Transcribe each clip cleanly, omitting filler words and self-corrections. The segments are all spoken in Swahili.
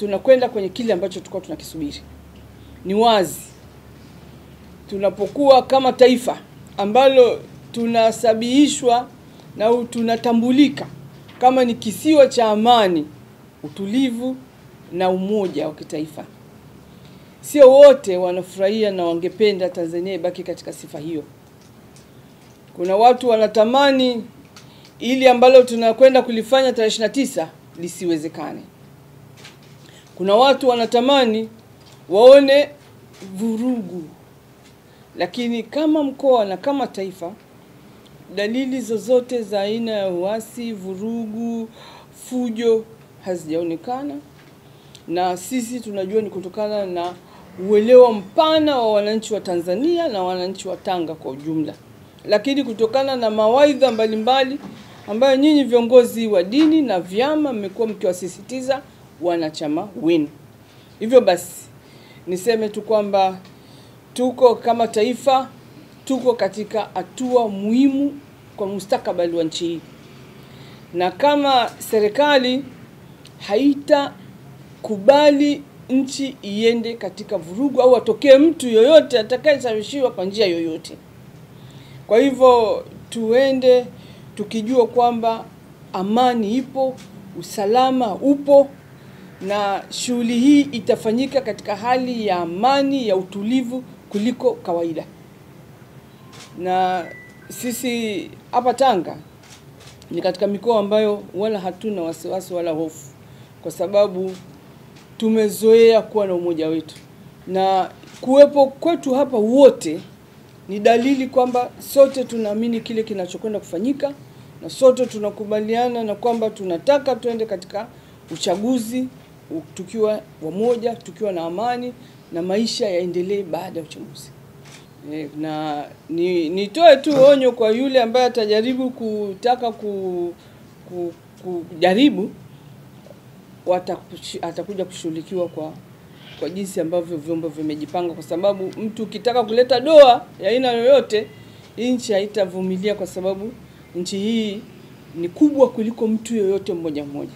tunakwenda kwenye kile ambacho tulikuwa tunakisubiri. Ni wazi tunapokuwa kama taifa ambalo tunasabihishwa na tunatambulika kama ni kisiwa cha amani, utulivu na umoja wa kitaifa. Sio wote wanafurahia na wangependa Tanzania ibaki katika sifa hiyo. Kuna watu wanatamani ili ambalo tunakwenda kulifanya tarehe 29 lisiwezekane. Kuna watu wanatamani waone vurugu. Lakini kama mkoa na kama taifa, dalili zozote za aina ya uasi, vurugu, fujo hazijaonekana, na sisi tunajua ni kutokana na uelewa mpana wa wananchi wa Tanzania na wananchi wa Tanga kwa ujumla. Lakini kutokana na mawaidha mbalimbali ambayo nyinyi viongozi wa dini na vyama mmekuwa mkiwasisitiza wanachama wenu. Hivyo basi niseme tu kwamba tuko kama taifa, tuko katika hatua muhimu kwa mustakabali wa nchi hii. Na kama serikali haitakubali nchi iende katika vurugu au atokee mtu yoyote atakayeshawishiwa kwa njia yoyote. Kwa hivyo tuende tukijua kwamba amani ipo, usalama upo, na shughuli hii itafanyika katika hali ya amani, ya utulivu kuliko kawaida. Na sisi hapa Tanga ni katika mikoa ambayo wala hatuna wasiwasi wala hofu, kwa sababu tumezoea kuwa na umoja wetu. Na kuwepo kwetu hapa wote ni dalili kwamba sote tunaamini kile kinachokwenda kufanyika, na sote tunakubaliana na kwamba tunataka tuende katika uchaguzi tukiwa wamoja, tukiwa na amani, na maisha yaendelee baada ya uchaguzi. Na nitoe tu onyo kwa yule ambaye atajaribu kutaka kujaribu, atakuja kushughulikiwa kwa jinsi ambavyo vyombo vimejipanga, kwa sababu mtu ukitaka kuleta doa ya aina yoyote, nchi haitavumilia, kwa sababu nchi hii ni kubwa kuliko mtu yoyote mmoja mmoja.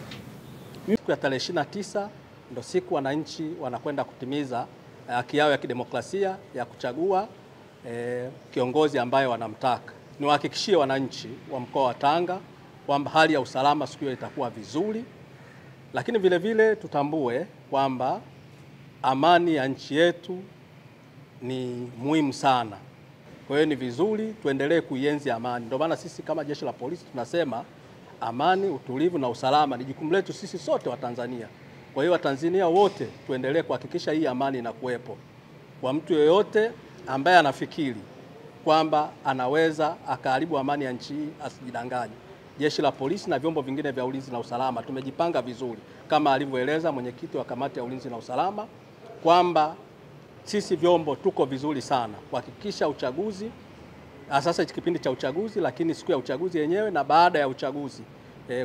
Siku ya tarehe 29 ndo siku wananchi wanakwenda kutimiza haki yao ya kidemokrasia ya kuchagua kiongozi ambaye wanamtaka. Niwahakikishie wananchi wa mkoa wa Tanga kwamba hali ya usalama siku hiyo itakuwa vizuri, lakini vile vile tutambue kwamba amani ya nchi yetu ni muhimu sana. Kwa hiyo ni vizuri tuendelee kuienzi amani. Ndio maana sisi kama jeshi la polisi tunasema amani, utulivu na usalama ni jukumu letu sisi sote wa Tanzania. Kwa hiyo Watanzania wote tuendelee kuhakikisha hii amani inakuwepo. Kwa mtu yoyote ambaye anafikiri kwamba anaweza akaharibu amani ya nchi hii asijidanganye. Jeshi la polisi na vyombo vingine vya ulinzi na usalama tumejipanga vizuri, kama alivyoeleza mwenyekiti wa kamati ya ulinzi na usalama kwamba sisi vyombo tuko vizuri sana kuhakikisha uchaguzi, sasa kipindi cha uchaguzi, lakini siku ya uchaguzi yenyewe na baada ya uchaguzi,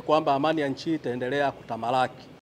kwamba amani ya nchi itaendelea kutamalaki.